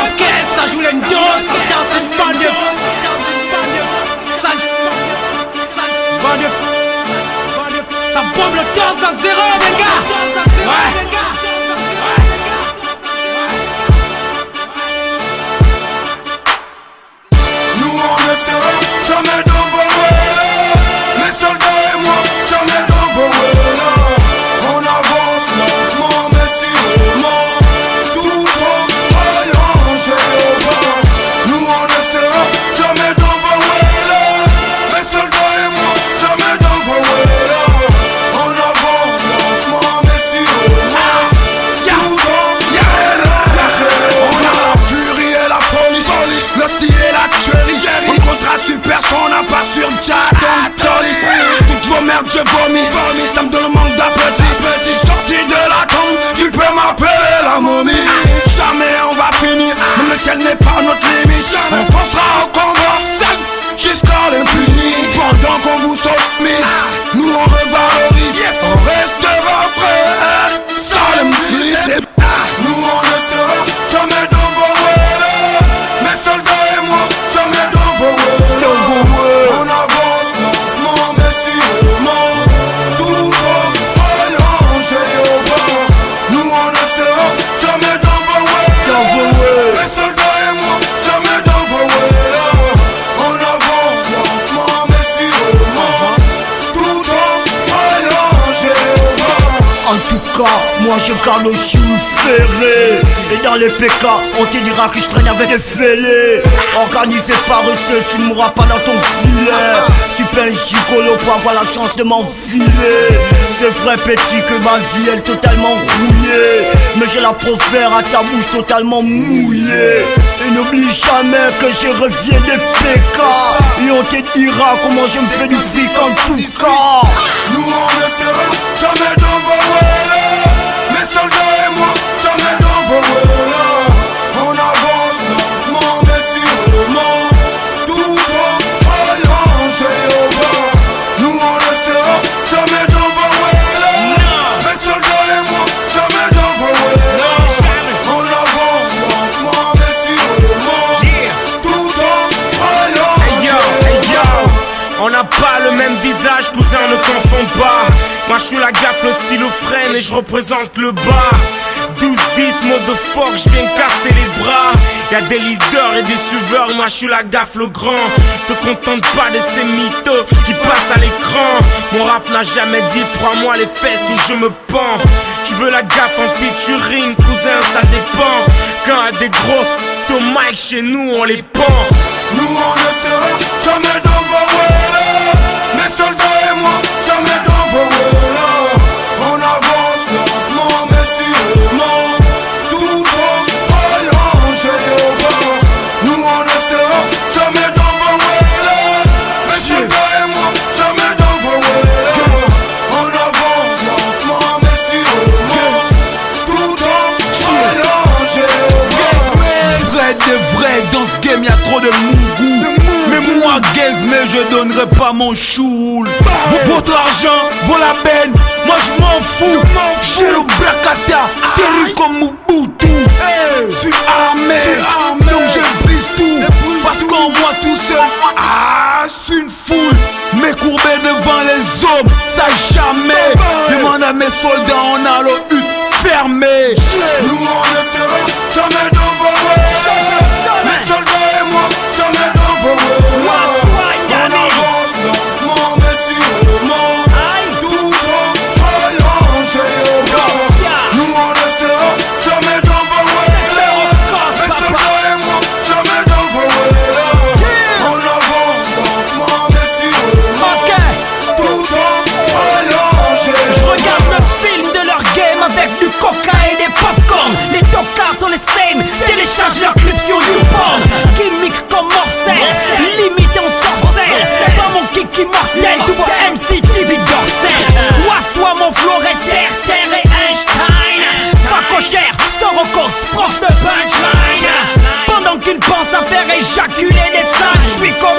Ok, ça joue les dos dans cette banlieue. Sale banlieue. Ça bombe le torse dans zéro, les gars. Ouais. Nous on ne sera jamais d'envoyer. Les soldats et moi, jamais d'envoyer. On avance lentement mais sûrement, tout en croyant Jéhovah. Nous on ne sera jamais d'envoyer. Les soldats et moi, jamais d'envoyer. On avance lentement mais sûrement, tout en croyant Jéhovah. On a la furie et la folie, le style et la tuerie. On contrat super son, on n'a pas sur chat, donc Tolly. Toutes vos merdes je vomis, ça me donne le manque d'appétit. Je suis sorti de la tombe, tu peux m'appeler la momie. Jamais on va finir, même le ciel n'est pas notre limite. On foncera au combat, seul, jusqu'à l'infini. Pendant qu'on vous soumise, nous on revalorise, on restera prêt. Salem, nous on ne sera jamais dans vos rêves. Mes soldats et moi, jamais dans vos rêves. On avance lentement mais sûrement, tout en croyant Jéhovah. Nous on ne sera jamais dans vos rêves. Mes soldats et moi, jamais dans vos rêves. On avance lentement mais sûrement, tout en croyant Jéhovah. En tout cas, moi je garde le chou ferré. Et dans les PK, on te dira que je traîne avec des fêlés. Organisé par eux, tu ne mourras pas dans ton filet. Super gigolo pour avoir la chance de m'enfiler. C'est vrai petit que ma vie elle est totalement rouillée, mais j'ai la profère à ta bouche totalement mouillée. Et n'oublie jamais que je reviens des PK. Et on te dira comment je me fais du fric en tout cas. Nous on ne sera jamais dans vos rêves. Mes soldats et moi, jamais dans vos rêves. On avance lentement mais sûrement, tout en croyant Jéhovah. Nous on ne sera jamais dans vos rêves. Mes soldats et moi, jamais dans vos rêves. On avance lentement mais sûrement, tout en croyant Jéhovah. On n'a pas le même visage, cousin, ne confonds pas. Moi je suis la gaffe, le xylophrène et je représente le bas. 12-10, mode de fuck, je viens casser les bras. Y'a des leaders et des suiveurs, moi je suis la gaffe, le grand. Te contente pas de ces mythos qui passent à l'écran. Mon rap n'a jamais dit, prends-moi les fesses ou je me pends. Tu veux la gaffe en featuring, cousin, ça dépend. Quand y'a des grosses au mic chez nous, on les pend. Nous on ne sera jamais dans vos rêves. Mes soldats et moi, jamais dans vos rêves. On avance lentement mais sûrement, tout en croyant Jéhovah. Nous on ne sera jamais dans vos rêves. Mes soldats et moi, jamais dans vos rêves. On avance lentement mais sûrement, tout en croyant Jéhovah. Vrai de vrai, dans ce game y'a trop de mougou. Mais moi gaze, mais je donnerai pas mon choul. Votre argent, vaut la peine, moi je m'en fous. J'ai le Blacata, terri comme Mobutu. Suis armé, donc je brise tout. Parce qu'en moi tout seul, je suis une foule. Mais courbé devant les hommes, ça jamais. Demande à mes soldats, on a le hut fermé. Nous on ne sera jamais dans vos rêves. Mes soldats et moi, jamais dans vos rêves. On avance lentement mais sûrement, tout en croyant Jéhovah. Nous on ne sera jamais dans vos rêves. Mes soldats et moi, jamais dans vos rêves. On avance lentement mais sûrement, tout en croyant Jéhovah. Je regarde le film de leur game avec du coca et des popcorn. Les tocards sont les same, télécharge leur clip sur YouPorn. Gimmick comme morcel, limite on sorcelle. Pas mon kick immortel, tout vos MC TV Dorsel. Ouasse-toi mon flow reste terre et Einstein. Facochère, sans recours, prof de punchline. Pendant qu'ils pensent à faire éjaculer des sacs, je suis comme